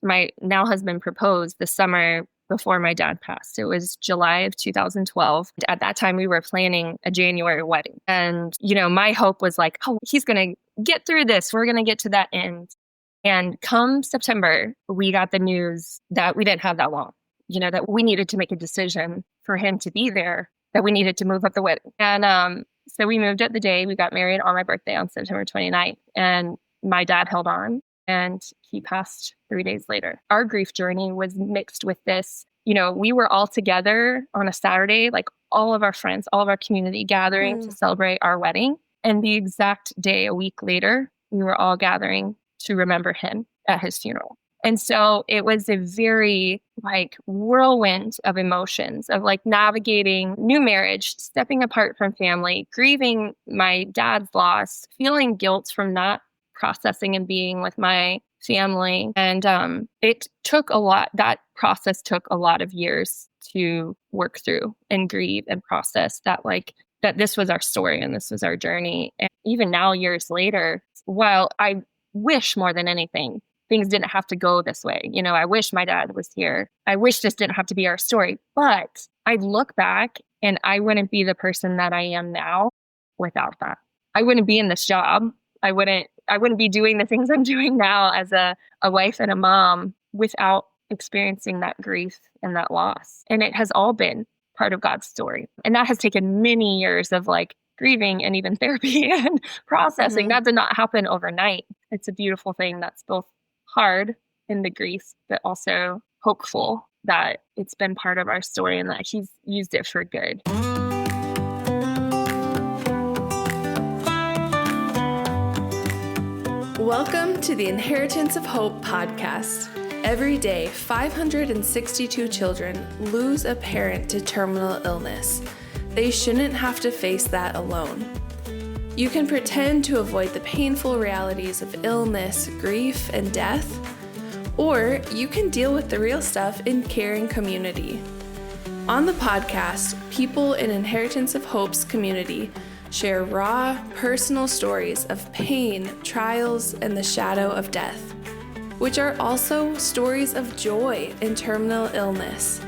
my now husband proposed the summer before my dad passed. It was July of 2012. At that time, we were planning a January wedding. And, my hope was like, oh, he's going to get through this. We're going to get to that end. And come September, we got the news that we didn't have that long, that we needed to make a decision for him to be there, that we needed to move up the wedding. And so we moved up the day. We got married on my birthday on September 29th. And my dad held on. And he passed 3 days later. Our grief journey was mixed with this. We were all together on a Saturday, like all of our friends, all of our community gathering to celebrate our wedding. And the exact day, a week later, we were all gathering to remember him at his funeral. And so it was a very whirlwind of emotions of navigating new marriage, stepping apart from family, grieving my dad's loss, feeling guilt from not processing and being with my family. And it took a lot. That process took a lot of years to work through and grieve and process that this was our story and this was our journey. And even now, years later, while I wish more than anything, things didn't have to go this way. I wish my dad was here. I wish this didn't have to be our story. But I look back and I wouldn't be the person that I am now without that. I wouldn't be in this job. I wouldn't be doing the things I'm doing now as a wife and a mom without experiencing that grief and that loss. And it has all been part of God's story. And that has taken many years of grieving and even therapy and processing. That did not happen overnight. It's a beautiful thing that's both hard in the grief, but also hopeful that it's been part of our story and that He's used it for good. Welcome to the Inheritance of Hope podcast. Every day, 562 children lose a parent to terminal illness. They shouldn't have to face that alone. You can pretend to avoid the painful realities of illness, grief, and death, or you can deal with the real stuff in caring community. On the podcast, people in Inheritance of Hope's community share raw, personal stories of pain, trials, and the shadow of death, which are also stories of joy in terminal illness.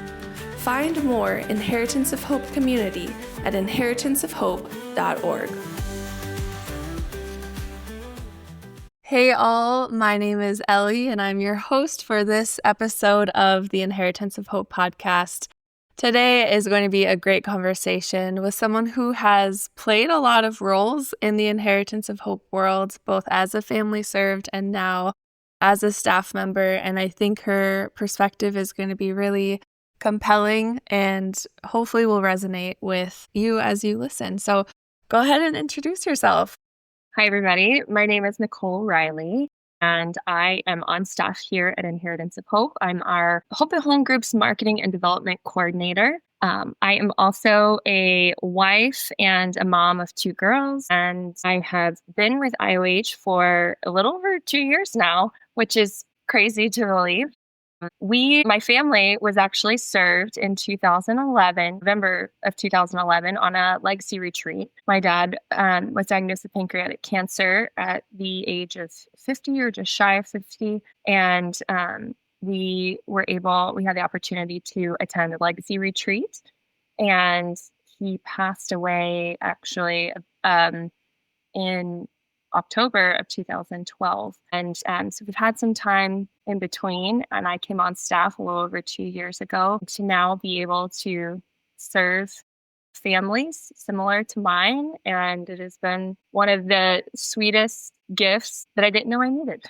Find more Inheritance of Hope community at inheritanceofhope.org. Hey all, my name is Ellie and I'm your host for this episode of the Inheritance of Hope podcast. Today is going to be a great conversation with someone who has played a lot of roles in the Inheritance of Hope world, both as a family served and now as a staff member. And I think her perspective is going to be really compelling and hopefully will resonate with you as you listen. So go ahead and introduce yourself. Hi, everybody. My name is Nicole Riley, and I am on staff here at Inheritance of Hope. I'm our Hope at Home Group's Marketing and Development Coordinator. I am also a wife and a mom of 2 girls, and I have been with IOH for a little over 2 years now, which is crazy to believe. My family was actually served in 2011, November of 2011, on a legacy retreat. My dad was diagnosed with pancreatic cancer at the age of 50 or just shy of 50. And we had the opportunity to attend a legacy retreat. And he passed away actually in October of 2012. And so we've had some time in between, and I came on staff a little over 2 years ago to now be able to serve families similar to mine. And it has been one of the sweetest gifts that I didn't know I needed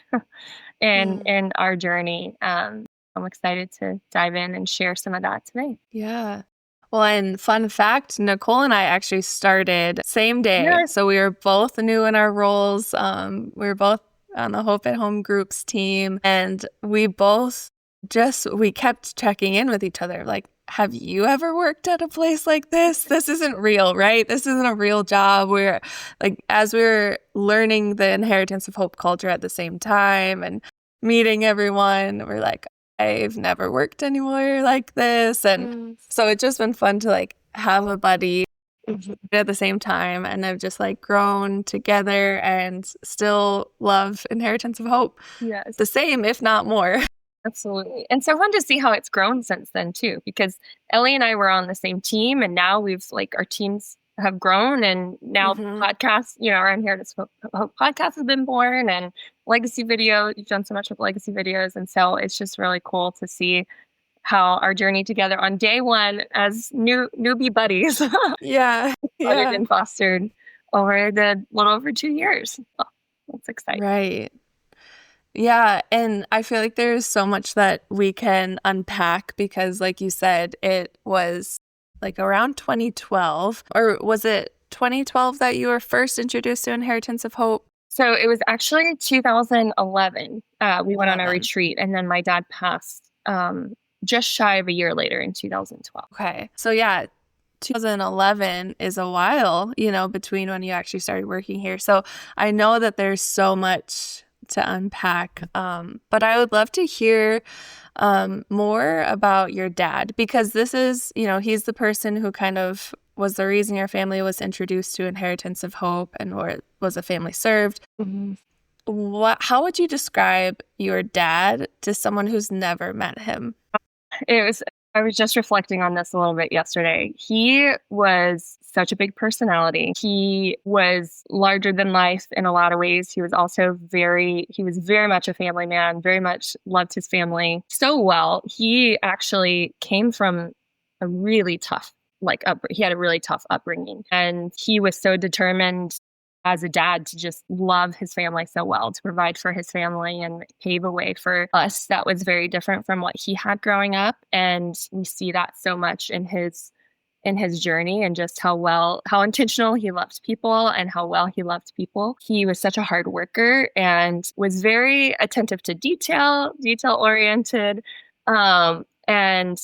in our journey. I'm excited to dive in and share some of that today. Yeah. Well, and fun fact, Nicole and I actually started same day. Yes. So we were both new in our roles. We were both on the Hope at Home Group's team. And we kept checking in with each other. Like, have you ever worked at a place like this? This isn't real, right? This isn't a real job. As we were learning the Inheritance of Hope culture at the same time and meeting everyone, we're like, I've never worked anywhere like this. And so it's just been fun to have a buddy at the same time, and I've just grown together and still love Inheritance of Hope. Yes. The same, if not more. Absolutely. And so fun to see how it's grown since then too, because Ellie and I were on the same team and now we've like our teams have grown and now Hmm. podcasts, our Inheritance of Hope podcast has been born and legacy video. You've done so much with legacy videos. And so it's just really cool to see how our journey together on day one as newbie buddies Yeah. budded Yeah. and fostered over the little over 2 years. Oh, that's exciting. Right. Yeah, and I feel like there's so much that we can unpack because, like you said, it was like around 2012, or was it 2012 that you were first introduced to Inheritance of Hope? So it was actually 2011. We went on a 11. retreat, and then my dad passed just shy of a year later in 2012. Okay. So yeah, 2011 is a while, between when you actually started working here. So I know that there's so much to unpack. But I would love to hear more about your dad because this is, he's the person who kind of was the reason your family was introduced to Inheritance of Hope and was a family served. Mhm. How would you describe your dad to someone who's never met him? I was just reflecting on this a little bit yesterday. He was such a big personality. He was larger than life in a lot of ways. He was very much a family man, very much loved his family so well. He actually came from a really tough, he had a really tough upbringing. And he was so determined as a dad to just love his family so well, to provide for his family and pave a way for us that was very different from what he had growing up. And we see that so much in his journey and just how intentional he loved people and how well he loved people. He was such a hard worker and was very attentive to detail oriented. And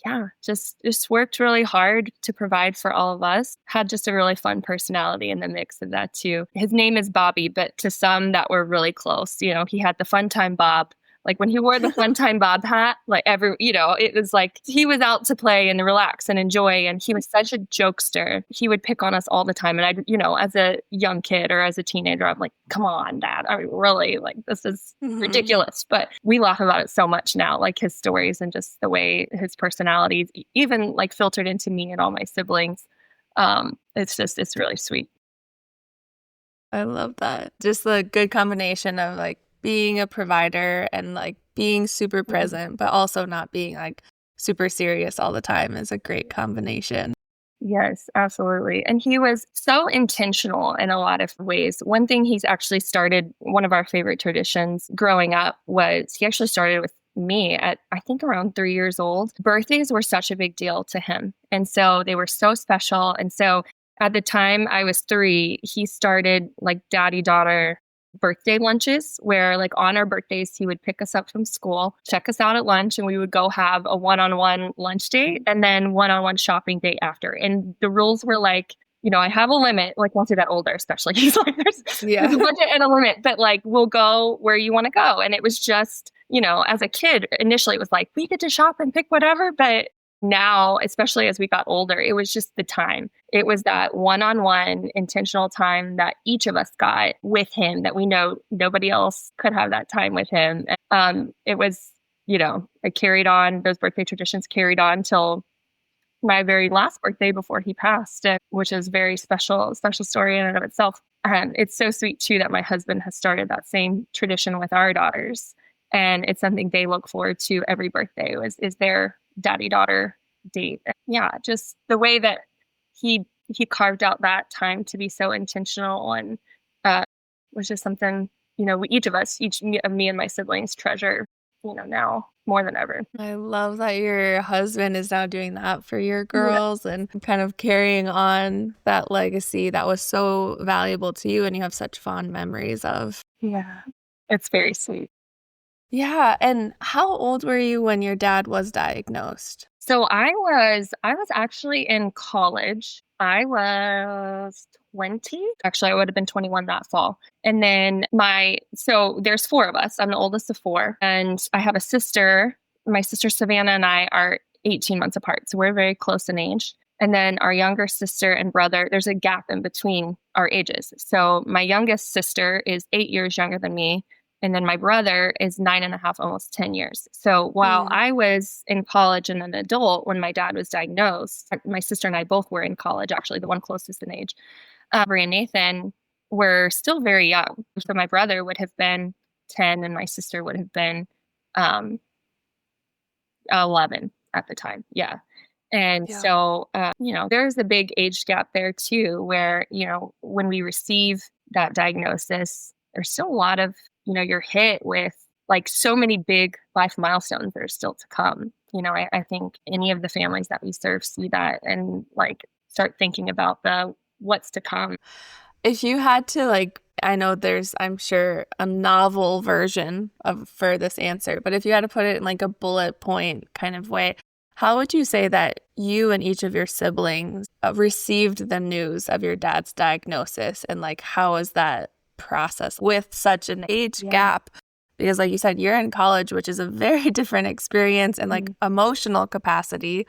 yeah, just worked really hard to provide for all of us. Had just a really fun personality in the mix of that too. His name is Bobby, but to some that were really close, he had the Fun Time Bob. Like when he wore the Fun Time Bob hat, it was like he was out to play and relax and enjoy. And he was such a jokester. He would pick on us all the time. And as a young kid or as a teenager, I'm like, come on, Dad. I mean, really, like this is ridiculous. But we laugh about it so much now, like his stories and just the way his personalities, even like filtered into me and all my siblings. It's really sweet. I love that. Just the good combination of like being a provider and like being super present, but also not being like super serious all the time is a great combination. Yes, absolutely. And he was so intentional in a lot of ways. One thing he's actually started, one of our favorite traditions growing up was he actually started with me at, I think, around 3 years old. Birthdays were such a big deal to him. And so they were so special. And so at the time I was 3, he started like daddy daughter birthday lunches where like on our birthdays he would pick us up from school, check us out at lunch, and we would go have a one-on-one lunch date and then one-on-one shopping date after. And the rules were like, I have a limit, like once you get older especially, he's like there's a budget and a limit, but like we'll go where you want to go. And it was just, as a kid initially it was like we get to shop and pick whatever, but now, especially as we got older, it was just the time. It was that one-on-one intentional time that each of us got with him that we know nobody else could have that time with him. It was, it carried on, those birthday traditions carried on till my very last birthday before he passed, which is very special story in and of itself. And it's so sweet too that my husband has started that same tradition with our daughters. And it's something they look forward to every birthday is their daddy daughter date. Yeah, just the way that he carved out that time to be so intentional and was just something, each of me and my siblings treasure, now more than ever. I love that your husband is now doing that for your girls and kind of carrying on that legacy that was so valuable to you and you have such fond memories of. Yeah, it's very sweet. Yeah, and how old were you when your dad was diagnosed? So I was actually in college. I was 20. Actually, I would have been 21 that fall. And then so there's 4 of us. I'm the oldest of 4. And I have a sister. My sister Savannah and I are 18 months apart. So we're very close in age. And then our younger sister and brother, there's a gap in between our ages. So my youngest sister is 8 years younger than me. And then my brother is 9.5, almost 10 years. So while Mm. I was in college and an adult when my dad was diagnosed, my sister and I both were in college, actually, the one closest in age. Avery and Nathan were still very young. So my brother would have been 10 and my sister would have been um, 11 at the time. Yeah. And Yeah. so, there's a big age gap there too, where, when we receive that diagnosis, there's still a lot of, you're hit with like so many big life milestones that are still to come. I think any of the families that we serve see that and like start thinking about the what's to come. If you had to I know there's, I'm sure, a novel version for this answer, but if you had to put it in like a bullet point kind of way, how would you say that you and each of your siblings received the news of your dad's diagnosis, and like how was that process with such an age gap? Because like you said, you're in college, which is a very different experience and like emotional capacity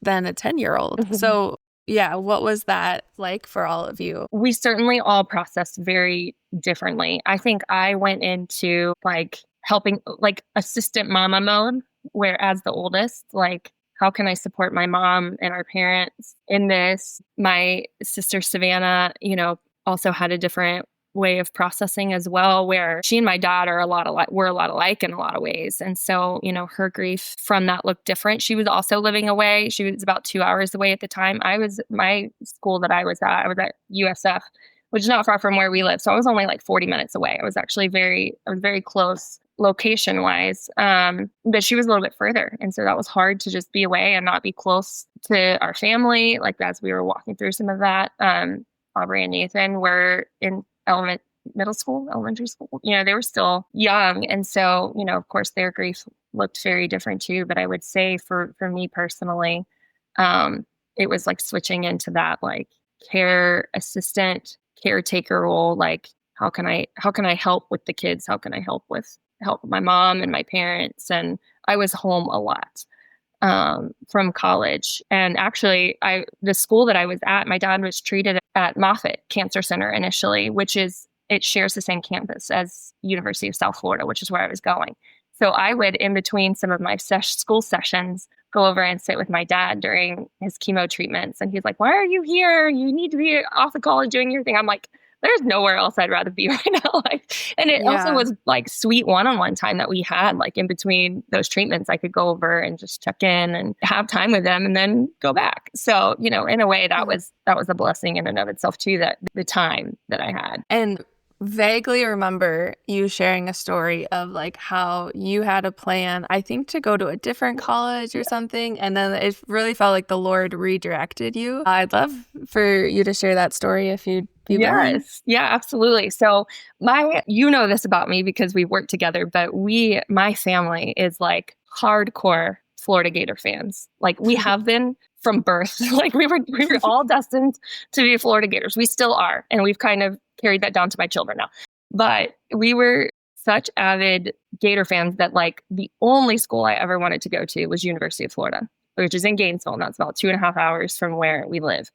than a 10-year-old. So yeah, what was that like for all of you? We certainly all processed very differently. I think I went into like helping, like assistant mama mode, where as the oldest, like, how can I support my mom and our parents in this? My sister Savannah, also had a different way of processing as well, where she and my dad are we're a lot alike in a lot of ways. And so, her grief from that looked different. She was also living away. She was about 2 hours away at the time. My school that I was at USF, which is not far from where we live. So I was only like 40 minutes away. I was very close location wise. But she was a little bit further. And so that was hard to just be away and not be close to our family. Like as we were walking through some of that, Aubrey and Nathan were in elementary school. They were still young. And so, of course their grief looked very different too. But I would say for me personally, it was like switching into that like care assistant, caretaker role. Like, how can I help with the kids? How can I help my mom and my parents? And I was home a lot from college. And actually, the school that I was at, my dad was treated at Moffitt Cancer Center initially, it shares the same campus as University of South Florida, which is where I was going. So I would, in between some of my school sessions, go over and sit with my dad during his chemo treatments. And he's like, "Why are you here? You need to be off of college doing your thing." I'm like, there's nowhere else I'd rather be right now. And it also was like sweet one-on-one time that we had, like in between those treatments, I could go over and just check in and have time with them and then go back. So, in a way that was a blessing in and of itself too, that the time that I had. And vaguely remember you sharing a story of like how you had a plan, I think, to go to a different college or something. And then it really felt like the Lord redirected you. I'd love for you to share that story if you'd be willing. Yeah, absolutely. So this about me because we worked together, but my family is like hardcore Florida Gator fans. Like we have been from birth. Like we were all destined to be Florida Gators. We still are. And we've kind of carried that down to my children now. But we were such avid Gator fans that like the only school I ever wanted to go to was University of Florida, which is in Gainesville. And that's about 2.5 hours from where we live.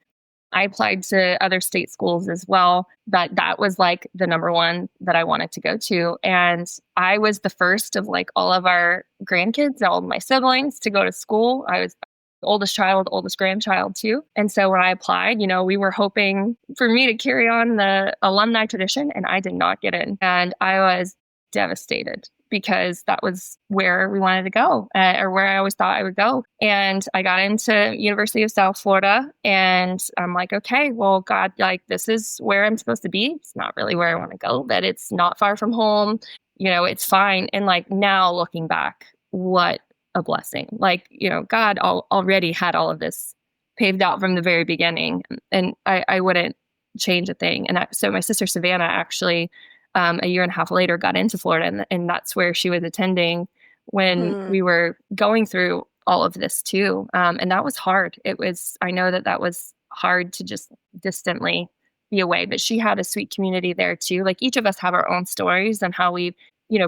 I applied to other state schools as well, but that was like the number one that I wanted to go to. And I was the first of like all of our grandkids, all of my siblings to go to school. I was the oldest child, oldest grandchild too. And so when I applied, we were hoping for me to carry on the alumni tradition, and I did not get in. And I was devastated because that was where we wanted to go, or where I always thought I would go. And I got into University of South Florida, and I'm like, okay, well, God, like this is where I'm supposed to be. It's not really where I want to go, but it's not far from home. It's fine. And like now looking back, what a blessing. Like, God already had all of this paved out from the very beginning, and I wouldn't change a thing. And so my sister Savannah actually, a year and a half later, got into Florida, and that's where she was attending when we were going through all of this too. And that was hard. I know that was hard to just distantly be away, but she had a sweet community there too. Like each of us have our own stories and how we've,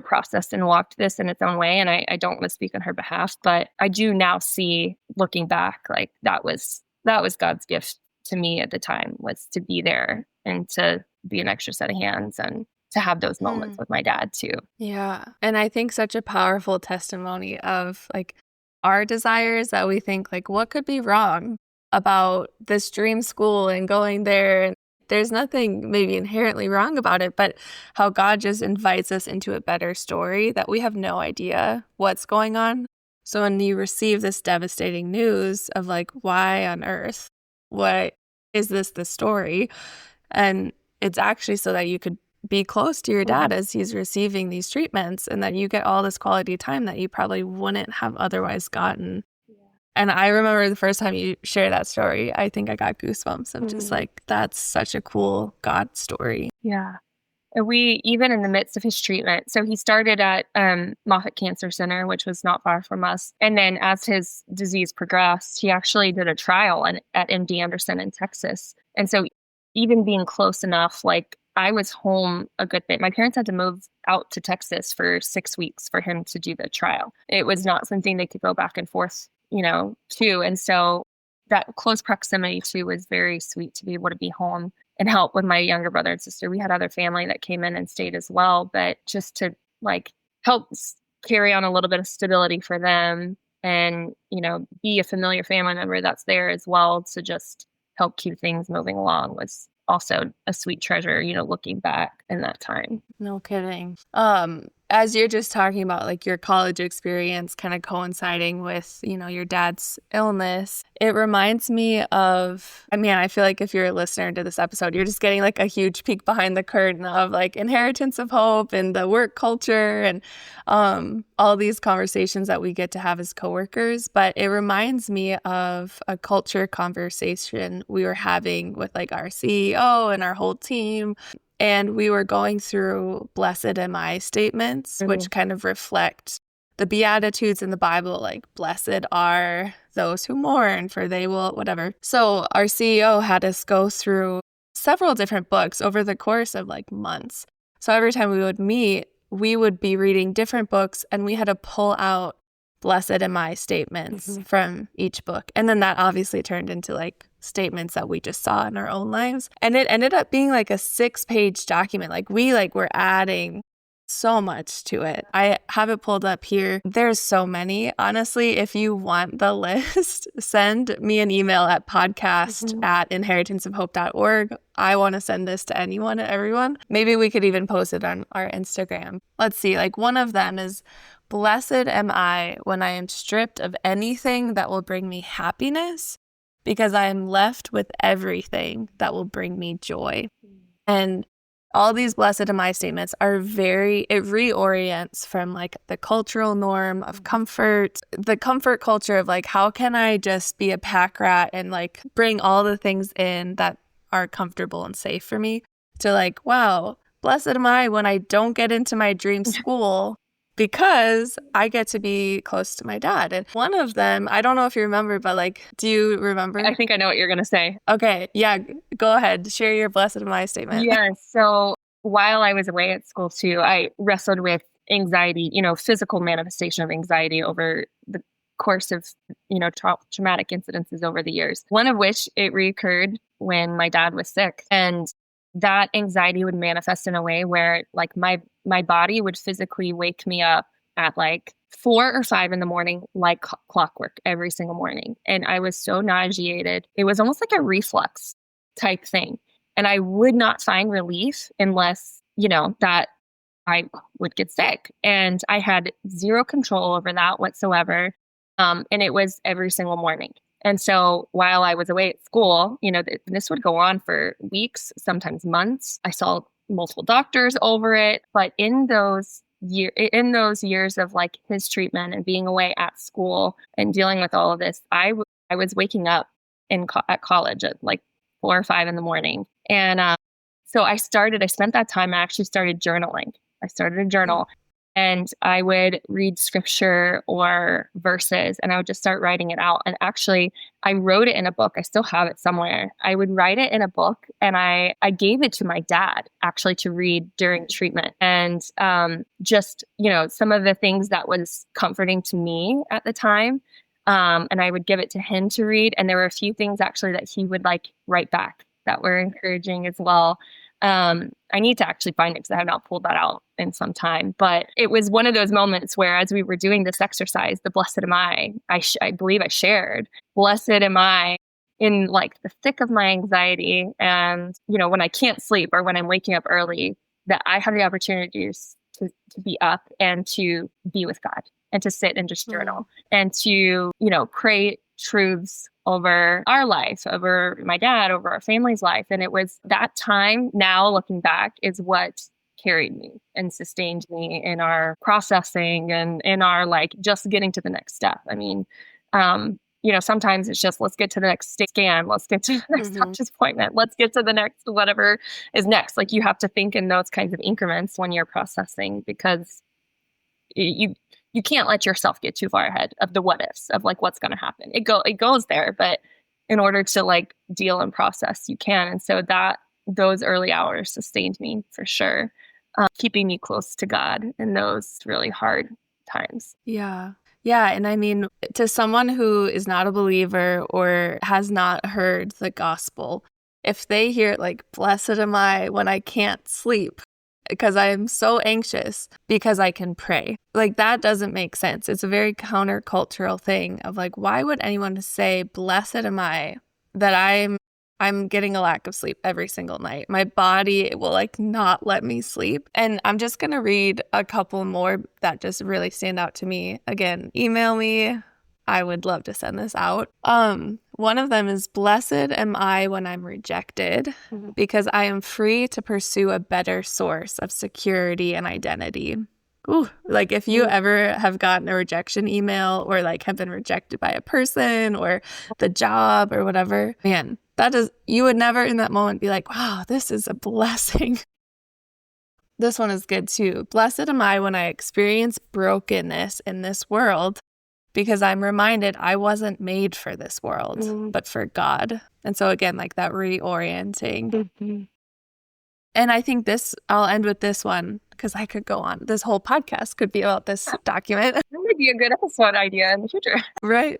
processed and walked this in its own way. And I don't want to speak on her behalf, but I do now see, looking back, like that was God's gift to me at the time, was to be there and to be an extra set of hands and to have those moments with my dad too. Yeah. And I think such a powerful testimony of like our desires that we think like, what could be wrong about this dream school and going there? And there's nothing maybe inherently wrong about it, but how God just invites us into a better story that we have no idea what's going on. So when you receive this devastating news of like, why on earth? What is this the story? And it's actually so that you could be close to your dad as he's receiving these treatments and that you get all this quality time that you probably wouldn't have otherwise gotten. Yeah. And I remember the first time you shared that story, I think I got goosebumps. I'm just like, that's such a cool God story. Yeah. And we, even in the midst of his treatment, so he started at Moffitt Cancer Center, which was not far from us. And then as his disease progressed, he actually did a trial at MD Anderson in Texas. And so even being close enough, like I was home a good bit. My parents had to move out to Texas for 6 weeks for him to do the trial. It was not something they could go back and forth, to. And so that close proximity too was very sweet to be able to be home and help with my younger brother and sister. We had other family that came in and stayed as well, but just to like help carry on a little bit of stability for them and, be a familiar family member that's there as well to just help keep things moving along was also a sweet treasure, looking back in that time. No kidding. As you're just talking about like your college experience kind of coinciding with, your dad's illness, it reminds me of, I feel like if you're a listener to this episode, you're just getting like a huge peek behind the curtain of like Inheritance of Hope and the work culture and all these conversations that we get to have as coworkers. But it reminds me of a culture conversation we were having with like our CEO and our whole team. And we were going through blessed am I statements, which kind of reflect the Beatitudes in the Bible, like blessed are those who mourn, for they will, whatever. So our CEO had us go through several different books over the course of like months. So every time we would meet, we would be reading different books and we had to pull out blessed am I statements from each book. And then that obviously turned into like statements that we just saw in our own lives. And it ended up being like a 6-page document. Like we were adding so much to it. I have it pulled up here. There's so many. Honestly, if you want the list, send me an email at podcast@inheritanceofhope.org. I want to send this to anyone and everyone. Maybe we could even post it on our Instagram. Let's see, like one of them is, blessed am I when I am stripped of anything that will bring me happiness, because I am left with everything that will bring me joy. And all these blessed am I statements are it reorients from like the cultural norm of comfort, the comfort culture of like, how can I just be a pack rat and like bring all the things in that are comfortable and safe for me, to like, wow, blessed am I when I don't get into my dream school because I get to be close to my dad. And one of them, I don't know if you remember, but like, do you remember? I think I know what you're going to say. Okay. Yeah. Go ahead. Share your blessed am I statement. Yeah. So while I was away at school too, I wrestled with anxiety, physical manifestation of anxiety over the course of, traumatic incidences over the years. One of which it reoccurred when my dad was sick. And that anxiety would manifest in a way where like my body would physically wake me up at like 4 or 5 in the morning, like clockwork every single morning. And I was so nauseated. It was almost like a reflux type thing. And I would not find relief unless, that I would get sick. And I had zero control over that whatsoever. And it was every single morning. And so while I was away at school, this would go on for weeks, sometimes months. I saw multiple doctors over it. But in those years of like his treatment and being away at school and dealing with all of this, I was waking up at college at like 4 or 5 in the morning. And so I spent that time, I actually started journaling. I started a journal. And I would read scripture or verses and I would just start writing it out. And actually, I wrote it in a book. I still have it somewhere. I would write it in a book and I gave it to my dad actually to read during treatment. And just, some of the things that was comforting to me at the time. And I would give it to him to read. And there were a few things actually that he would like write back that were encouraging as well. I need to actually find it because I have not pulled that out in some time. But it was one of those moments where, as we were doing this exercise, the blessed am I believe I shared, blessed am I in like the thick of my anxiety. And, when I can't sleep or when I'm waking up early, that I have the opportunities to be up and to be with God and to sit and just journal and to, pray truths over our life, over my dad, over our family's life. And it was that time, now looking back, is what carried me and sustained me in our processing and in our like just getting to the next step. I mean, sometimes it's just let's get to the next scan, let's get to the next doctor's appointment, let's get to the next whatever is next. Like you have to think in those kinds of increments when you're processing, because you can't let yourself get too far ahead of the what ifs of like what's going to happen. It goes there, but in order to like deal and process, you can. And so those early hours sustained me for sure, keeping me close to God in those really hard times. Yeah. Yeah. And I mean, to someone who is not a believer or has not heard the gospel, if they hear like, blessed am I when I can't sleep because I am so anxious because I can pray. Like that doesn't make sense. It's a very countercultural thing of like, why would anyone say, blessed am I that I'm getting a lack of sleep every single night. My body will like not let me sleep. And I'm just going to read a couple more that just really stand out to me. Again, email me. I would love to send this out. One of them is, blessed am I when I'm rejected because I am free to pursue a better source of security and identity. Ooh, like if you ever have gotten a rejection email or like have been rejected by a person or the job or whatever, man, you would never in that moment be like, wow, this is a blessing. This one is good too. Blessed am I when I experience brokenness in this world because I'm reminded I wasn't made for this world, but for God. And so again, like that reorienting. And I think I'll end with this one because I could go on. This whole podcast could be about this document. That would be a good episode idea in the future. Right.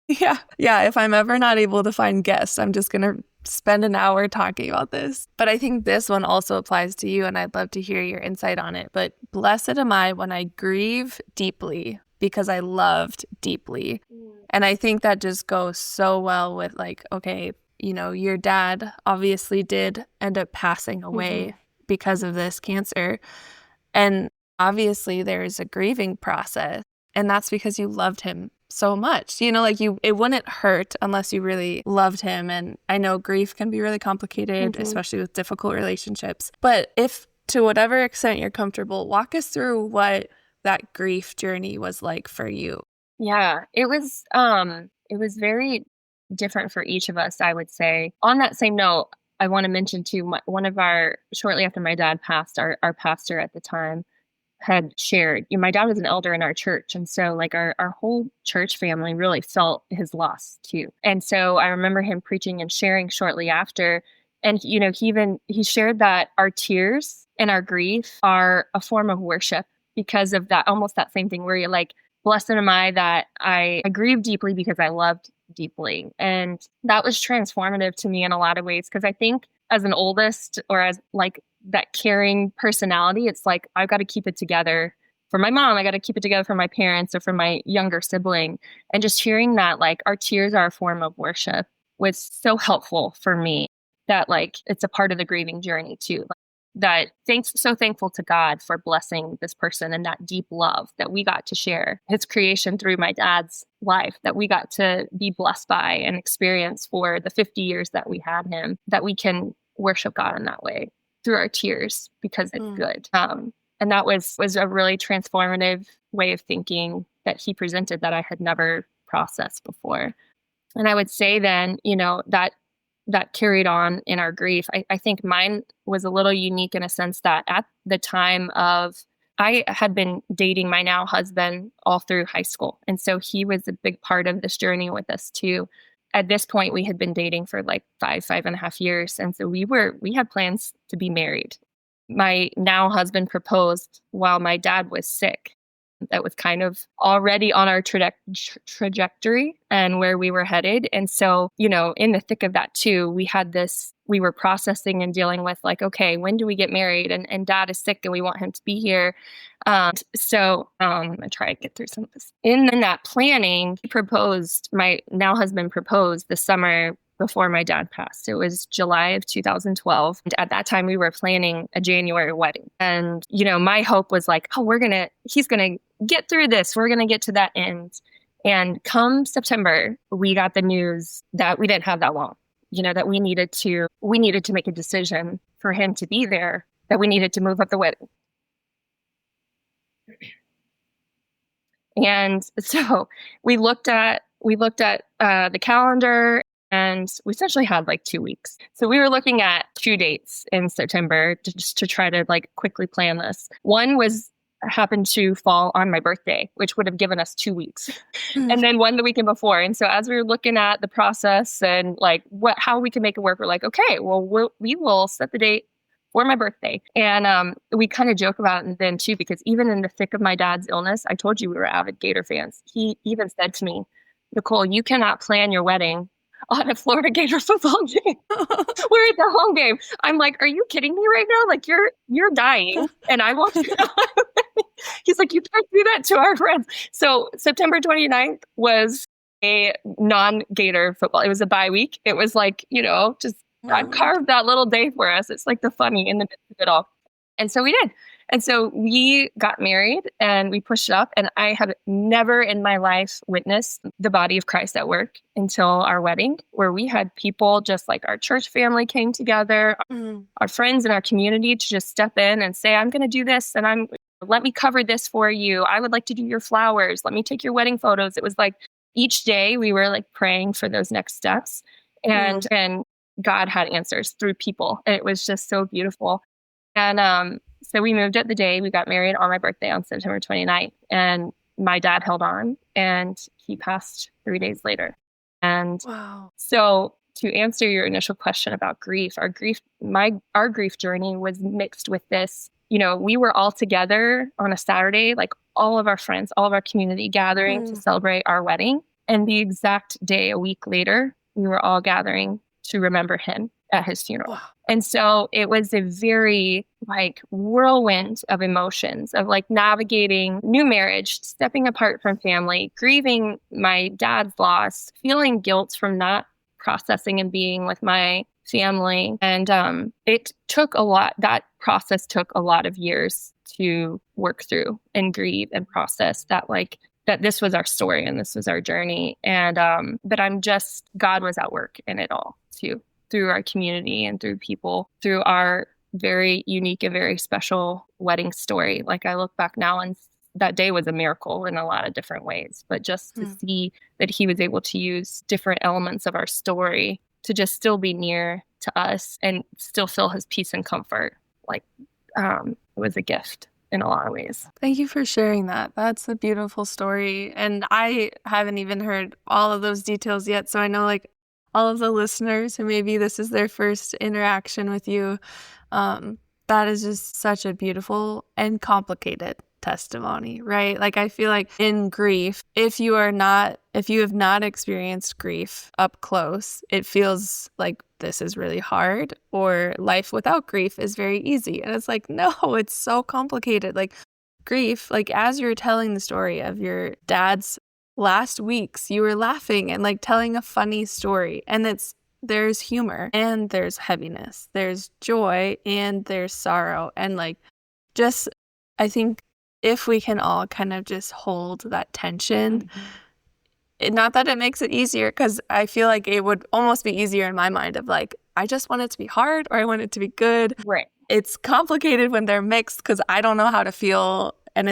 Yeah. Yeah. If I'm ever not able to find guests, I'm just going to spend an hour talking about this. But I think this one also applies to you, and I'd love to hear your insight on it. But blessed am I when I grieve deeply because I loved deeply. And I think that just goes so well with like, okay, your dad obviously did end up passing away because of this cancer. And obviously there's a grieving process. And that's because you loved him so much. It wouldn't hurt unless you really loved him. And I know grief can be really complicated, especially with difficult relationships. But if to whatever extent you're comfortable, walk us through what that grief journey was like for you. Yeah, it was very different for each of us, I would say. On that same note, I want to mention too, shortly after my dad passed, our pastor at the time had shared, my dad was an elder in our church. And so like our whole church family really felt his loss too. And so I remember him preaching and sharing shortly after. And, he shared that our tears and our grief are a form of worship because of that, almost that same thing where you're like, blessed am I that I grieve deeply because I loved deeply. And that was transformative to me in a lot of ways, because I think as an oldest or as like that caring personality, it's like, I've got to keep it together for my mom. I got to keep it together for my parents or for my younger sibling. And just hearing that, like, our tears are a form of worship was so helpful for me, that like, it's a part of the grieving journey too. So thankful to God for blessing this person and that deep love that we got to share his creation through my dad's life, that we got to be blessed by and experience for the 50 years that we had him, that we can worship God in that way through our tears because it's good. And that was a really transformative way of thinking that he presented that I had never processed before. And I would say then, that carried on in our grief. I think mine was a little unique in a sense that at the time I had been dating my now husband all through high school. And so he was a big part of this journey with us too. At this point, we had been dating for like 5.5 years. And so we had plans to be married. My now husband proposed while my dad was sick. that was kind of already on our trajectory and where we were headed. And so, in the thick of that too, we were processing and dealing with like, okay, when do we get married? And dad is sick and we want him to be here. I'm going to try to get through some of this. In that planning, my now husband proposed the summer before my dad passed. It was July of 2012. And at that time, we were planning a January wedding. And, my hope was like, oh, he's going to get through this. We're going to get to that end. And come September, we got the news that we didn't have that long, that we needed to make a decision for him to be there, that we needed to move up the wedding. And so we looked at the calendar, and we essentially had like 2 weeks. So we were looking at 2 dates in September to try to like quickly plan this. One happened to fall on my birthday, which would have given us 2 weeks. And then one the weekend before. And so as we were looking at the process and like how we can make it work, we're like, okay, well, we will set the date for my birthday. And we kind of joke about it then too, because even in the thick of my dad's illness, I told you we were avid Gator fans. He even said to me, Nicole, you cannot plan your wedding on a Florida Gator football game. We're at the home game. I'm like, are you kidding me right now? Like you're dying and I want you. He's like, you can't do that to our friends. So September 29th was a non-Gator football. It was a bye week. It was like, just God carved that little day for us. It's like the funny in the midst of it all. And so we did. And so we got married and we pushed it up. And I have never in my life witnessed the body of Christ at work until our wedding, where we had people just like our church family came together, our friends in our community to just step in and say, I'm going to do this. And let me cover this for you. I would like to do your flowers. Let me take your wedding photos. It was like each day we were like praying for those next steps. And God had answers through people. And it was just so beautiful. And so we moved it the day we got married on my birthday on September 29th. And my dad held on and he passed 3 days later. And so to answer your initial question about grief, our grief journey was mixed with this. We were all together on a Saturday, like all of our friends, all of our community gathering to celebrate our wedding. And the exact day, a week later, we were all gathering to remember him at his funeral. Wow. And so it was a very like whirlwind of emotions of like navigating new marriage, stepping apart from family, grieving my dad's loss, feeling guilt from not processing and being with my family. And it took a lot. That process took a lot of years to work through and grieve and process that this was our story and this was our journey. And but God was at work in it all too, through our community and through people, through our very unique and very special wedding story. Like I look back now and that day was a miracle in a lot of different ways, but just to see that he was able to use different elements of our story to just still be near to us and still feel his peace and comfort, it was a gift in a lot of ways. Thank you for sharing that. That's a beautiful story. And I haven't even heard all of those details yet. So I know all of the listeners who maybe this is their first interaction with you, that is just such a beautiful and complicated testimony, right? I feel like in grief, if you have not experienced grief up close, it feels like this is really hard, or life without grief is very easy. And it's like, no, it's so complicated. Grief, as you're telling the story of your dad's last weeks, you were laughing and telling a funny story, and there's humor and there's heaviness, there's joy and there's sorrow. And I think if we can all kind of just hold that tension, not that it makes it easier, because I feel like it would almost be easier in my mind of I just want it to be hard or I want it to be good. Right. It's complicated when they're mixed because I don't know how to feel, and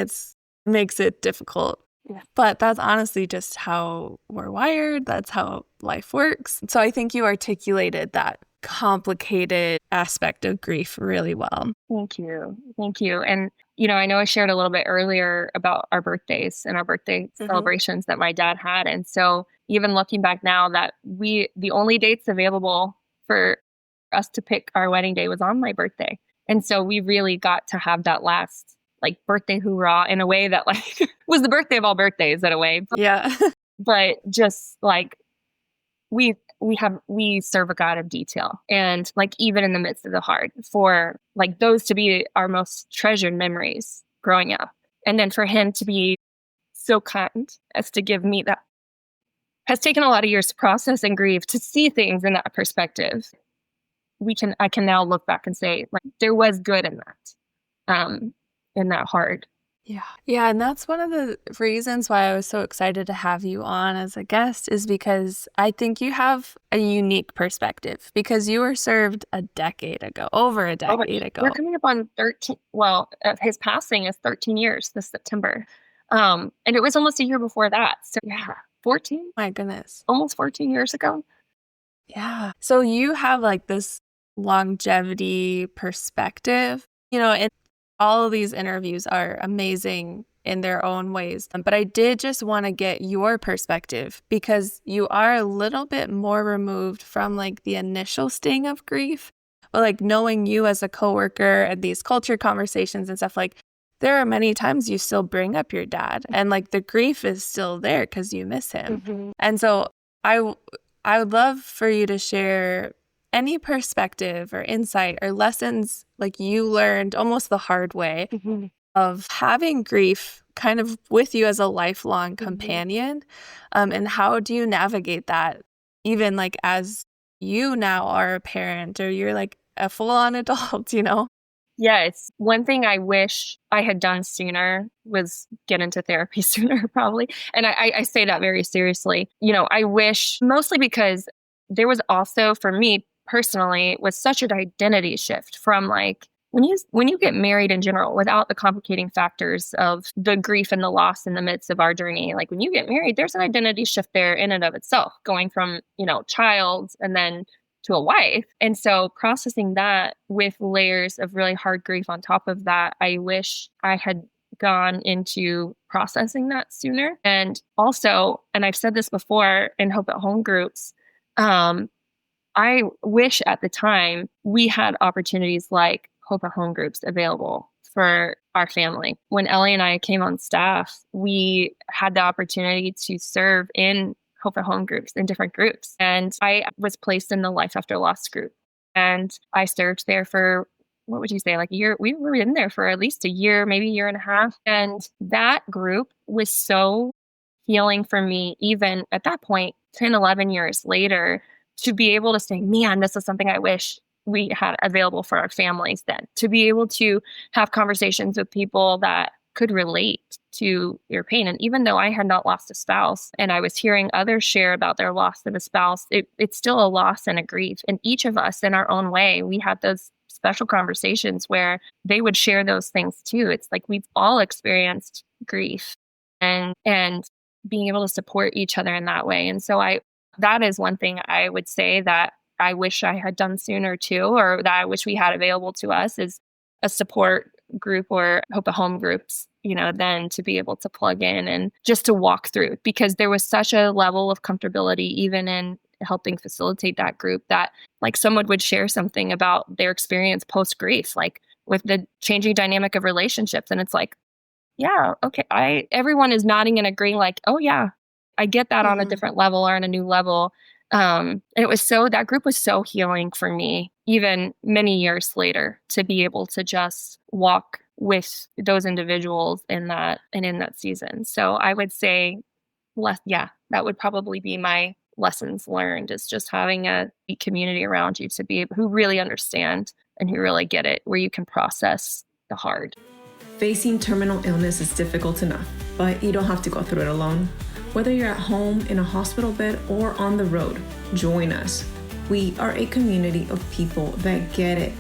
makes it difficult. Yeah. But that's honestly just how we're wired. That's how life works. So I think you articulated that complicated aspect of grief really well. Thank you. Thank you. And, I know I shared a little bit earlier about our birthdays and our birthday celebrations that my dad had. And so even looking back now, that the only dates available for us to pick our wedding day was on my birthday. And so we really got to have that last like birthday hoorah in a way that like was the birthday of all birthdays in a way. Yeah. But just like we serve a God of detail. And like even in the midst of the hard, for like those to be our most treasured memories growing up. And then for him to be so kind as to give me that has taken a lot of years to process and grieve, to see things in that perspective. I can now look back and say, like, there was good in that hard. Yeah. Yeah. And that's one of the reasons why I was so excited to have you on as a guest, is because I think you have a unique perspective, because you were served a decade ago, over a decade ago. We're coming up on 13. Well, his passing is 13 years this September. And it was almost a year before that. So yeah, 14, My goodness. almost 14 years ago. Yeah. So you have like this longevity perspective, and all of these interviews are amazing in their own ways. But I did just want to get your perspective, because you are a little bit more removed from like the initial sting of grief. But like knowing you as a coworker and these culture conversations and stuff, like there are many times you still bring up your dad, and like the grief is still there because you miss him. Mm-hmm. And so I would love for you to share any perspective or insight or lessons like you learned almost the hard way Mm-hmm. of having grief kind of with you as a lifelong companion. And how do you navigate that, even like as you now are a parent or you're like a full-on adult, Yeah, it's one thing I wish I had done sooner was get into therapy sooner, probably. And I say that very seriously. I wish, mostly because there was also, for me personally, was such an identity shift from like when you get married in general, without the complicating factors of the grief and the loss in the midst of our journey. Like when you get married, there's an identity shift there in and of itself, going from, child and then to a wife. And so processing that with layers of really hard grief on top of that, I wish I had gone into processing that sooner. And also, and I've said this before in Hope at Home groups, I wish at the time we had opportunities like Hope at Home groups available for our family. When Ellie and I came on staff, we had the opportunity to serve in Hope at Home groups, in different groups. And I was placed in the Life After Loss group. And I served there for, what would you say, like a year? We were in there for at least a year, maybe a year and a half. And that group was so healing for me, even at that point, 10, 11 years later, to be able to say, man, this is something I wish we had available for our families then. To be able to have conversations with people that could relate to your pain. And even though I had not lost a spouse and I was hearing others share about their loss of a spouse, it's still a loss and a grief. And each of us in our own way, we had those special conversations where they would share those things too. It's like we've all experienced grief and being able to support each other in that way. And so that is one thing I would say that I wish I had done sooner too, or that I wish we had available to us, is a support group or Hope at Home groups, then to be able to plug in and just to walk through, because there was such a level of comfortability even in helping facilitate that group, that like someone would share something about their experience post grief, like with the changing dynamic of relationships. And it's like, yeah, okay. Everyone is nodding and agreeing like, oh yeah, I get that on a different level or on a new level. And that group was so healing for me, even many years later, to be able to just walk with those individuals in that season. So I would say that would probably be my lessons learned, is just having a community around you to be able, who really understand and who really get it, where you can process the hard. Facing terminal illness is difficult enough, but you don't have to go through it alone. Whether you're at home, in a hospital bed, or on the road, join us. We are a community of people that get it.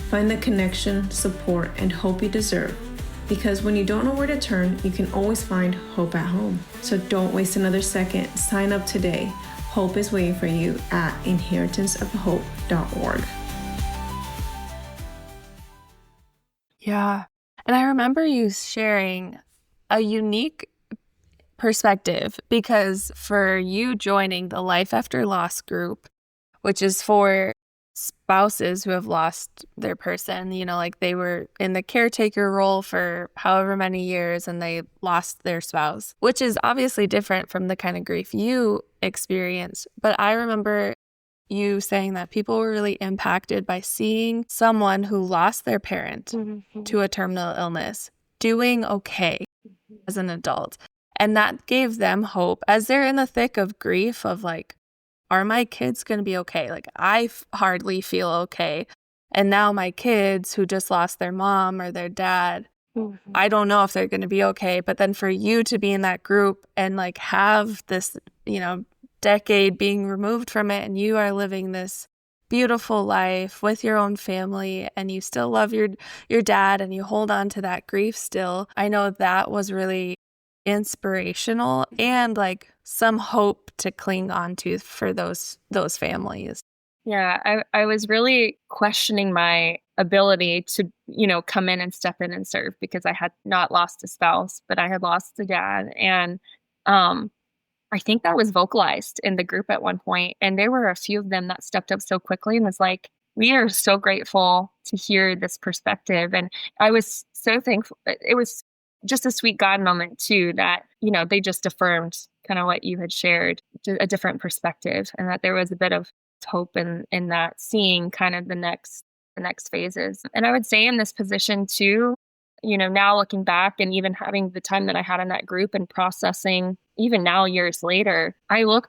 Find the connection, support, and hope you deserve. Because when you don't know where to turn, you can always find hope at home. So don't waste another second. Sign up today. Hope is waiting for you at inheritanceofhope.org. Yeah. And I remember you sharing a unique perspective, because for you joining the Life After Loss group, which is for spouses who have lost their person, like they were in the caretaker role for however many years and they lost their spouse, which is obviously different from the kind of grief you experienced. But I remember you saying that people were really impacted by seeing someone who lost their parent to a terminal illness doing okay as an adult. And that gave them hope as they're in the thick of grief of like, are my kids going to be okay? Like, I hardly feel okay. And now my kids who just lost their mom or their dad, I don't know if they're going to be okay. But then for you to be in that group and like have this, decade being removed from it, and you are living this beautiful life with your own family and you still love your dad and you hold on to that grief still. I know that was really inspirational and like some hope to cling on to for those families. Yeah, I was really questioning my ability to, come in and step in and serve because I had not lost a spouse, but I had lost a dad. And I think that was vocalized in the group at one point. And there were a few of them that stepped up so quickly and was like, we are so grateful to hear this perspective. And I was so thankful. It was just a sweet God moment too, that, they just affirmed kind of what you had shared, a different perspective, and that there was a bit of hope in that, seeing kind of the next phases. And I would say in this position too, now looking back and even having the time that I had in that group and processing, even now years later, I look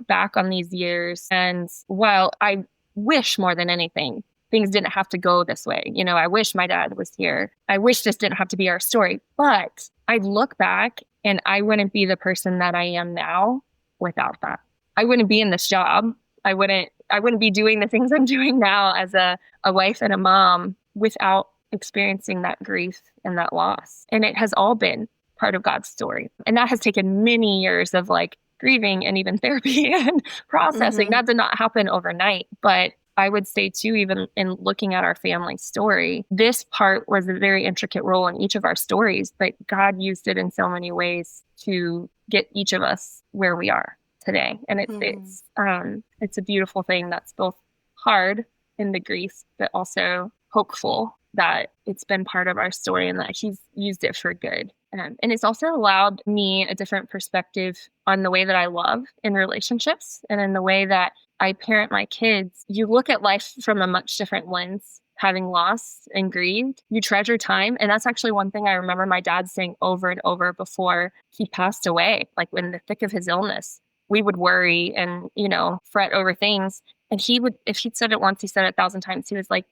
back on these years, and while I wish more than anything things didn't have to go this way. I wish my dad was here. I wish this didn't have to be our story. But I look back and I wouldn't be the person that I am now without that. I wouldn't be in this job. I wouldn't be doing the things I'm doing now as a wife and a mom without experiencing that grief and that loss. And it has all been part of God's story. And that has taken many years of like grieving and even therapy and processing. That did not happen overnight. But I would say too, even in looking at our family story, this part was a very intricate role in each of our stories, but God used it in so many ways to get each of us where we are today. And it's a beautiful thing that's both hard in the grief, but also hopeful that it's been part of our story and that He's used it for good. And it's also allowed me a different perspective on the way that I love in relationships and in the way that I parent my kids. You look at life from a much different lens, having lost and grieved. You treasure time. And that's actually one thing I remember my dad saying over and over before he passed away, like in the thick of his illness. We would worry and, fret over things. And he would, if he'd said it once, he said it 1,000 times. He was like,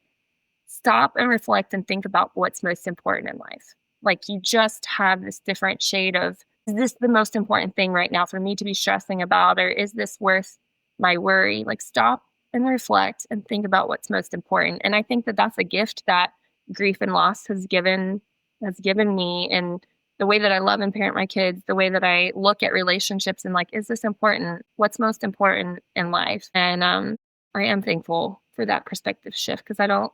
stop and reflect and think about what's most important in life. Like you just have this different shade of, is this the most important thing right now for me to be stressing about? Or is this worth my worry? Like stop and reflect and think about what's most important. And I think that that's a gift that grief and loss has given me, and the way that I love and parent my kids, the way that I look at relationships and like, is this important? What's most important in life? And I am thankful for that perspective shift because I don't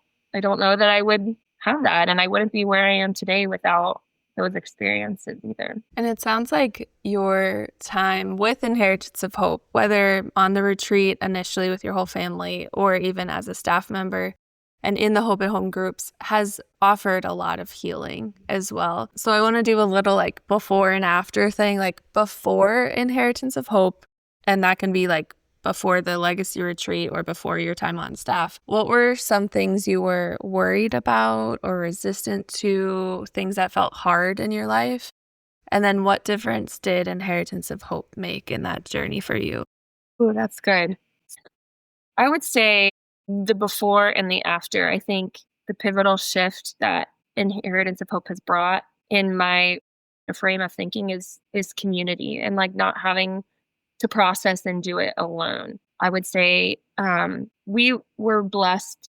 know that I would have that, and I wouldn't be where I am today without those experiences either. And it sounds like your time with Inheritance of Hope, whether on the retreat initially with your whole family or even as a staff member and in the Hope at Home groups, has offered a lot of healing as well. So I want to do a little like before and after thing, like before Inheritance of Hope, and that can be like before the legacy retreat or before your time on staff. What were some things you were worried about or resistant to, things that felt hard in your life? And then what difference did Inheritance of Hope make in that journey for you? Oh, that's good. I would say the before and the after. I think the pivotal shift that Inheritance of Hope has brought in my frame of thinking is community, and like not having to process and do it alone. I would say we were blessed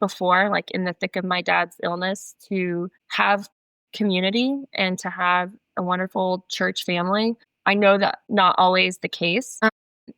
before, like in the thick of my dad's illness, to have community and to have a wonderful church family. I know that not always the case.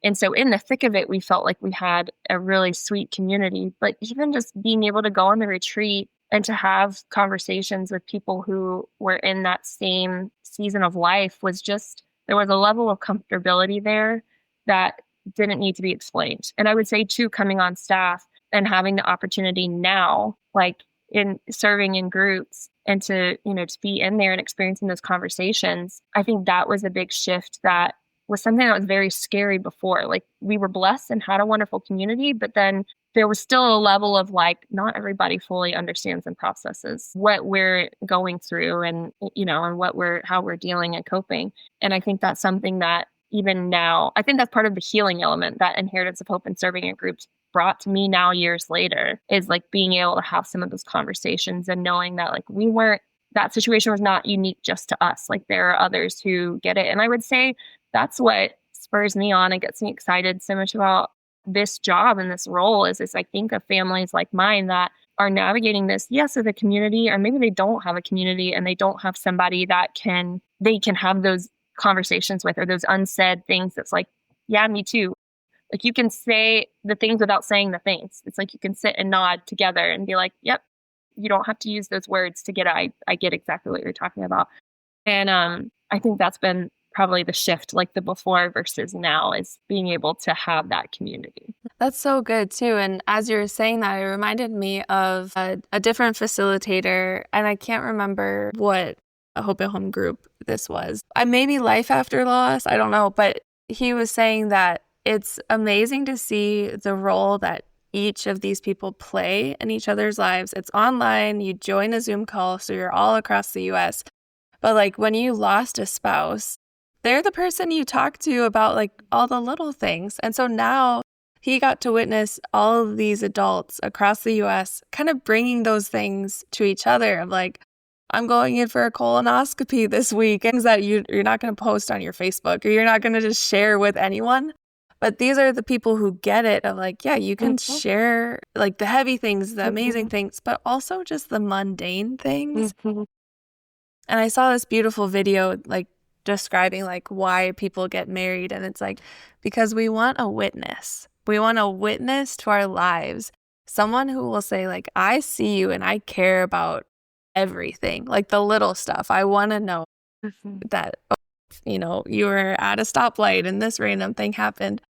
And so in the thick of it, we felt like we had a really sweet community. But even just being able to go on the retreat and to have conversations with people who were in that same season of life was just, there was a level of comfortability there that didn't need to be explained. And I would say too, coming on staff, and having the opportunity now, like in serving in groups and to, to be in there and experiencing those conversations, I think that was a big shift that was something that was very scary before. Like we were blessed and had a wonderful community, but then there was still a level of like, not everybody fully understands and processes what we're going through and, and how we're dealing and coping. And I think that's something that even now, I think that's part of the healing element that Inheritance of Hope and serving in groups brought to me now years later, is like being able to have some of those conversations and knowing that like that situation was not unique just to us. Like there are others who get it. And I would say that's what spurs me on and gets me excited so much about this job and this role is I think of families like mine that are navigating this, yes, as a community, or maybe they don't have a community and they don't have somebody that they can have those conversations with, or those unsaid things that's like, yeah, me too. Like you can say the things without saying the things. It's like you can sit and nod together and be like, yep, you don't have to use those words to get it. I get exactly what you're talking about. And I think that's been probably the shift, like the before versus now, is being able to have that community. That's so good too. And as you were saying that, it reminded me of a different facilitator, and I can't remember what a Hope at Home group this was. Maybe Life After Loss, I don't know. But he was saying that it's amazing to see the role that each of these people play in each other's lives. It's online, you join a Zoom call, so you're all across the US. But like when you lost a spouse, they're the person you talk to about like all the little things. And so now he got to witness all of these adults across the US kind of bringing those things to each other of like, I'm going in for a colonoscopy this week. Things that you're not going to post on your Facebook or you're not going to just share with anyone. But these are the people who get it of like, yeah, you can share like the heavy things, the amazing things, but also just the mundane things. And I saw this beautiful video like describing like why people get married. And it's like, because we want a witness. We want a witness to our lives. Someone who will say like, I see you and I care about everything, like the little stuff. I want to know that, you were at a stoplight and this random thing happened.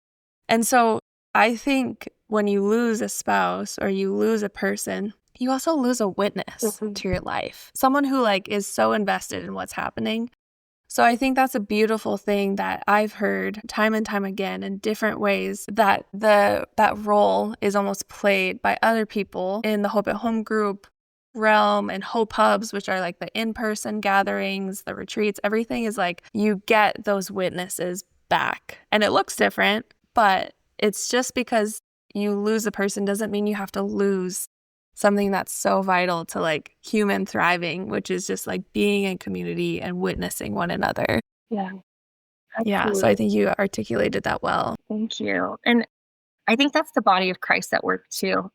And so I think when you lose a spouse or you lose a person, you also lose a witness to your life. Someone who like is so invested in what's happening. So I think that's a beautiful thing that I've heard time and time again in different ways, that that role is almost played by other people in the Hope at Home group realm and Hope Hubs, which are like the in-person gatherings, the retreats. Everything is like you get those witnesses back. And it looks different, but it's just because you lose a person doesn't mean you have to lose something that's so vital to like human thriving, which is just like being in community and witnessing one another. Yeah. Yeah. So I think you articulated that well. Thank you. And I think that's the body of Christ at work too.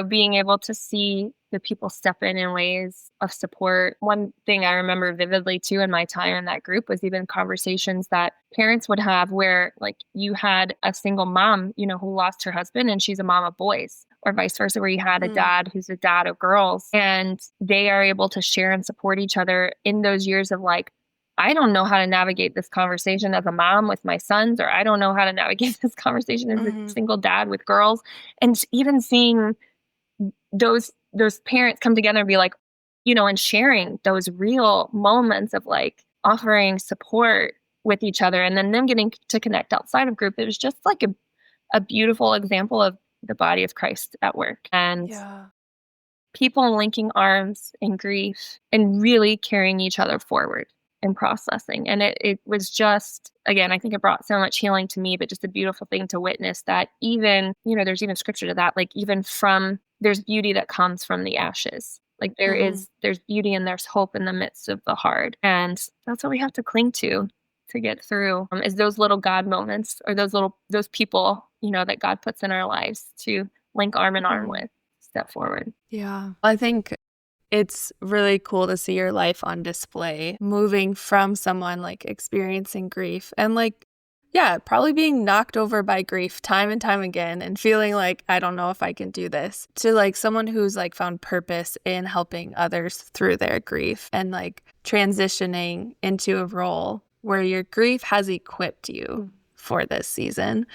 Being able to see the people step in ways of support. One thing I remember vividly too in my time in that group was even conversations that parents would have where like you had a single mom, who lost her husband and she's a mom of boys, or vice versa, where you had a dad who's a dad of girls, and they are able to share and support each other in those years of like, I don't know how to navigate this conversation as a mom with my sons, or I don't know how to navigate this conversation as a single dad with girls. And even seeing those parents come together and be like, and sharing those real moments of like offering support with each other, and then them getting to connect outside of group. It was just like a beautiful example of the body of Christ at work, and people linking arms in grief and really carrying each other forward and processing. And it was just, again, I think it brought so much healing to me, but just a beautiful thing to witness that even, there's even scripture to that, like even there's beauty that comes from the ashes. Like there's beauty and there's hope in the midst of the hard. And that's what we have to cling to get through, is those little God moments, or those people, that God puts in our lives to link arm in arm with, step forward. Yeah. I think it's really cool to see your life on display, moving from someone like experiencing grief and like, probably being knocked over by grief time and time again and feeling like, I don't know if I can do this, to like someone who's like found purpose in helping others through their grief and like transitioning into a role where your grief has equipped you for this season.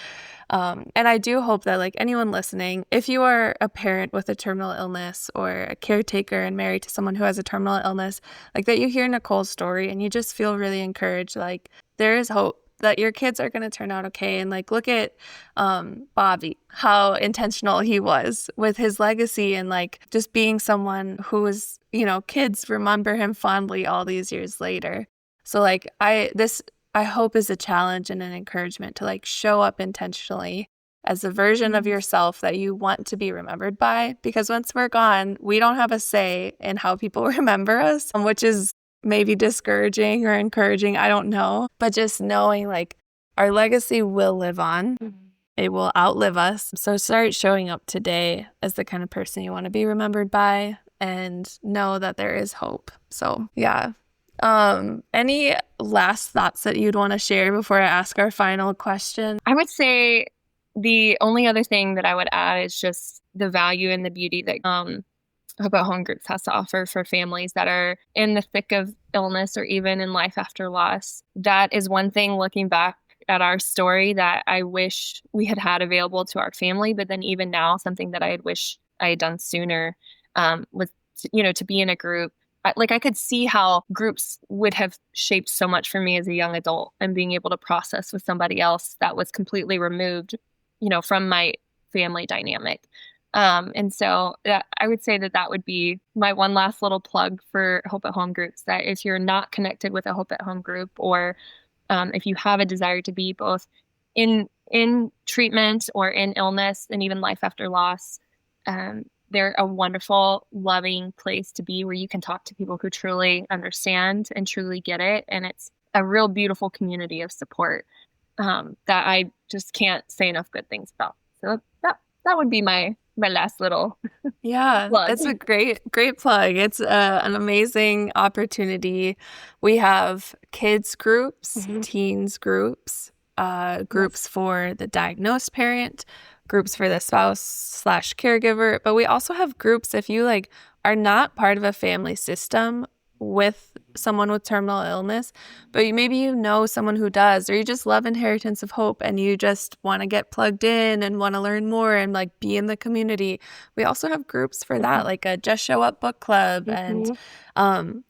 And I do hope that like anyone listening, if you are a parent with a terminal illness or a caretaker and married to someone who has a terminal illness, like that you hear Nicole's story and you just feel really encouraged, like there is hope that your kids are going to turn out okay. And like, look at Bobby, how intentional he was with his legacy and like just being someone who was, you know, kids remember him fondly all these years later. So like I hope is a challenge and an encouragement to like show up intentionally as a version of yourself that you want to be remembered by, because once we're gone, we don't have a say in how people remember us, which is maybe discouraging or encouraging. I don't know. But just knowing like our legacy will live on. It will outlive us. So start showing up today as the kind of person you want to be remembered by and know that there is hope. So yeah. Any last thoughts that you'd want to share before I ask our final question? I would say the only other thing that I would add is just the value and the beauty that Hope at Home Groups has to offer for families that are in the thick of illness or even in life after loss. That is one thing looking back at our story that I wish we had had available to our family, but then even now, something that I had wished I had done sooner was, you know, to be in a group. Like I could see how groups would have shaped so much for me as a young adult, and being able to process with somebody else that was completely removed, you know, from my family dynamic. And so I would say that would be my one last little plug for Hope at Home Groups, that if you're not connected with a Hope at Home group, or if you have a desire to be both in treatment or in illness and even life after loss, they're a wonderful, loving place to be where you can talk to people who truly understand and truly get it. And it's a real beautiful community of support that I just can't say enough good things about. So that would be my last little plug. It's a great plug. It's an amazing opportunity. We have kids groups, teens groups, groups for the diagnosed parent, groups for the spouse/caregiver, but we also have groups if you like are not part of a family system with someone with terminal illness, but maybe you know someone who does, or you just love Inheritance of Hope and you just want to get plugged in and want to learn more and like be in the community. We also have groups for that, like a Just Show Up book club. And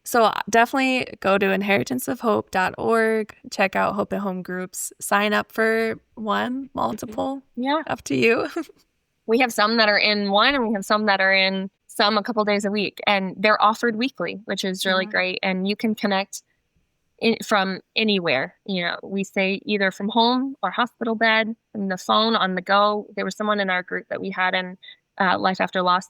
so definitely go to inheritanceofhope.org, check out Hope at Home Groups, sign up for one, multiple, up to you. We have some that are in one, and we have some that are in some a couple days a week, and they're offered weekly, which is really great. And you can connect from anywhere. You know, we say either from home or hospital bed, from the phone, on the go. There was someone in our group that we had in Life After Loss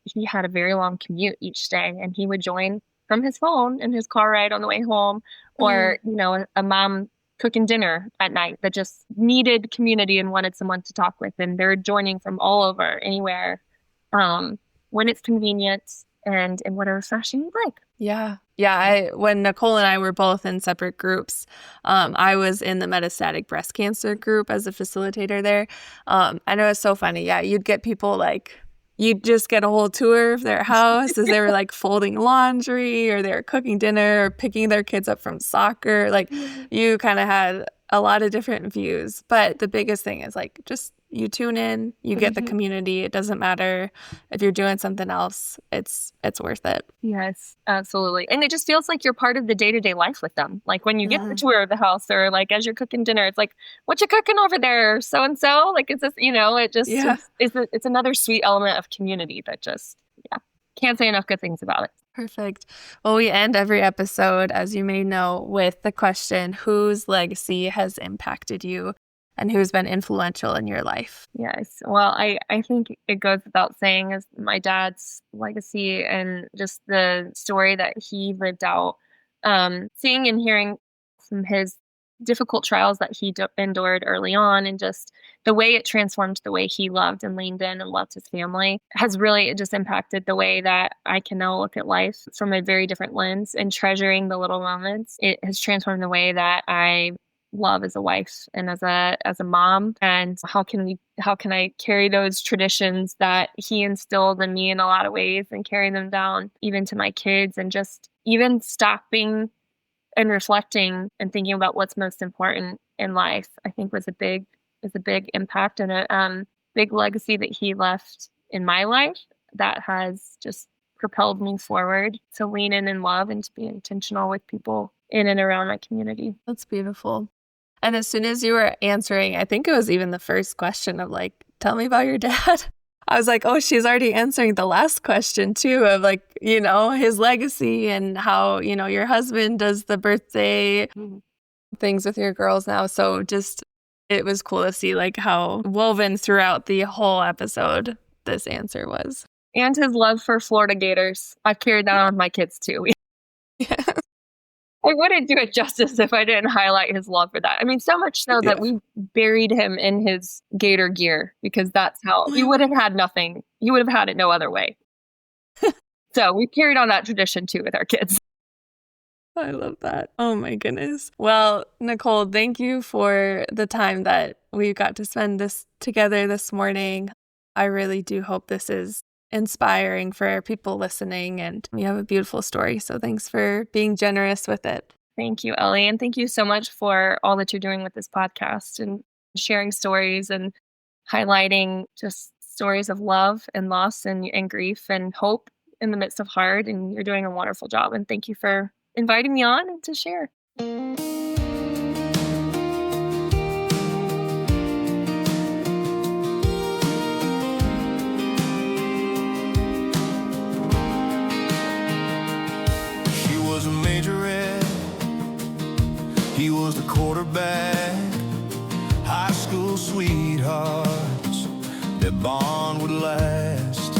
he had a very long commute each day, and he would join from his phone in his car ride on the way home, or, you know, a mom cooking dinner at night that just needed community and wanted someone to talk with. And they're joining from all over, anywhere, when it's convenient and in whatever fashion you'd like. When Nicole and I were both in separate groups, I was in the metastatic breast cancer group as a facilitator there. And it was so funny. Yeah, you'd get people like, you'd just get a whole tour of their house as they were like folding laundry, or they were cooking dinner, or picking their kids up from soccer. Like you kind of had a lot of different views. But the biggest thing is like, just you tune in, you get the community. It doesn't matter if you're doing something else. It's worth it. Yes, absolutely. And it just feels like you're part of the day-to-day life with them. Like when you get the tour of the house, or like as you're cooking dinner, it's like, what you cooking over there? So-and-so? Like it's just, you know, it just it's another sweet element of community that just, can't say enough good things about it. Perfect. Well, we end every episode, as you may know, with the question, whose legacy has impacted you and who's been influential in your life? Yes. Well, I think it goes without saying, as my dad's legacy and just the story that he lived out, seeing and hearing from his difficult trials that he endured early on, and just the way it transformed the way he loved and leaned in and loved his family, has really just impacted the way that I can now look at life from a very different lens, and treasuring the little moments. It has transformed the way that I love as a wife and as a mom, and how can I carry those traditions that he instilled in me in a lot of ways, and carry them down even to my kids, and just even stopping and reflecting and thinking about what's most important in life, I think was a big impact and a big legacy that he left in my life that has just propelled me forward to lean in love and to be intentional with people in and around my community. That's beautiful. And as soon as you were answering, I think it was even the first question of like, tell me about your dad. I was like, oh, she's already answering the last question too of like, his legacy and how, your husband does the birthday things with your girls now. So just, it was cool to see like how woven throughout the whole episode this answer was. And his love for Florida Gators. I've carried that on with my kids too. Yeah. I wouldn't do it justice if I didn't highlight his love for that. I mean, so much so that we buried him in his Gator gear because that's how he would have had nothing. He would have had it no other way. So we carried on that tradition too with our kids. I love that. Oh my goodness. Well, Nicole, thank you for the time that we got to spend this together this morning. I really do hope this is inspiring for people listening, and you have a beautiful story. So thanks for being generous with it. Thank you, Ellie. And thank you so much for all that you're doing with this podcast and sharing stories and highlighting just stories of love and loss and grief and hope in the midst of hard. And you're doing a wonderful job. And thank you for inviting me on and to share. He was the quarterback, high school sweethearts, their bond would last.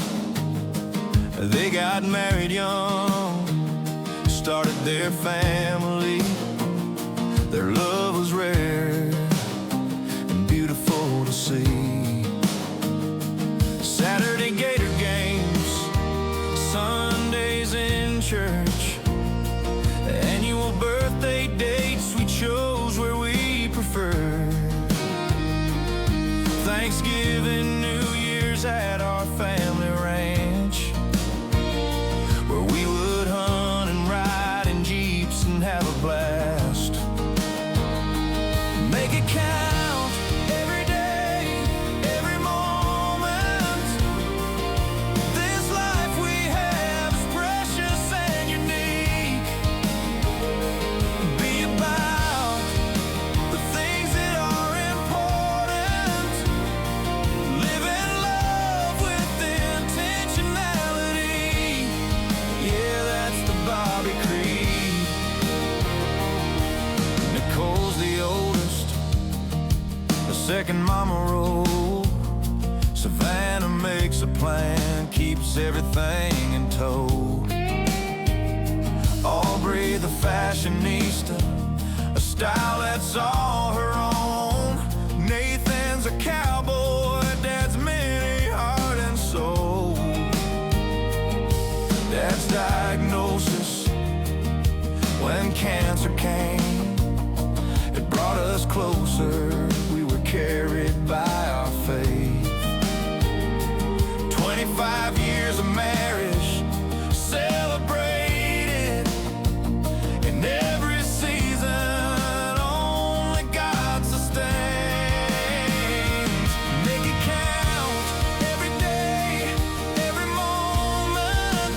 They got married young, started their family. Their love was rare and beautiful to see. Saturday Gator games, Sundays in church, annual birthday dates, we chose where we preferred. Thanksgiving, New Year's at our family ranch, where we would hunt and ride in Jeeps and have a blast. Make it count every day, every moment. This life we have is precious and unique. Be about the things that are important. Live in love with intentionality. Yeah, that's the Bobby Creed. Nicole's the oldest, the second mama role. Savannah makes a plan, keeps everything in tow. Aubrey the fashionista, a style that's all her own. Nathan's a cowboy, Dad's many heart and soul. Dad's diagnosis when cancer came, it brought us closer. We were carried by our faith. 25 years of marriage celebrated. In every season, only God sustains. Make it count every day, every moment.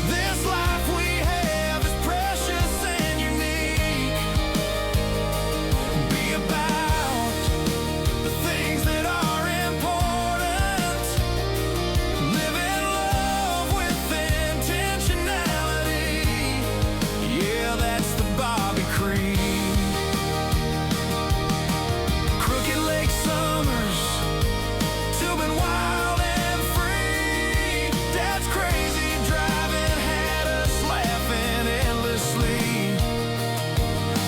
This life we have is precious and unique. Be about the things that are important. Live in love with intentionality. Yeah, that's the Bobby Creed. Crooked Lake summers, tubing wild and free. Dad's crazy driving had us laughing endlessly.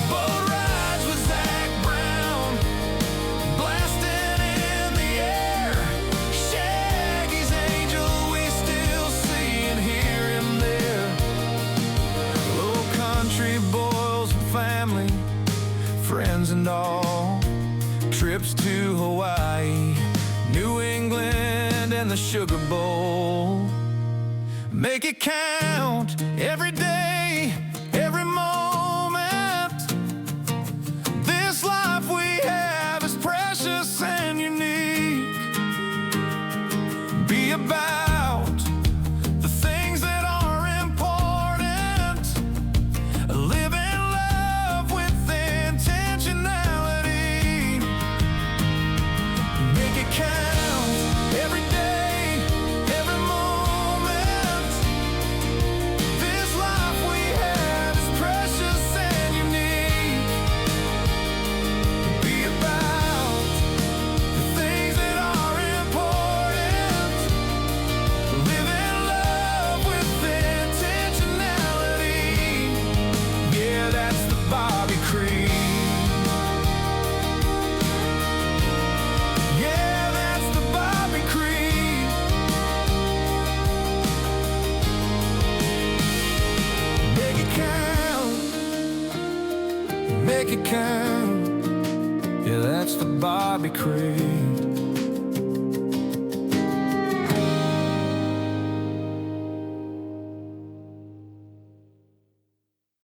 Boat rides with Zach Brown, blasting in the air. Shaggy's angel, we still see and hear him there. Low country boils and family, friends and all. Trips to Hawaii, New England, and the Sugar Bowl. Make it count every day, every moment. This make it count. Yeah, that's the Bobby Crate.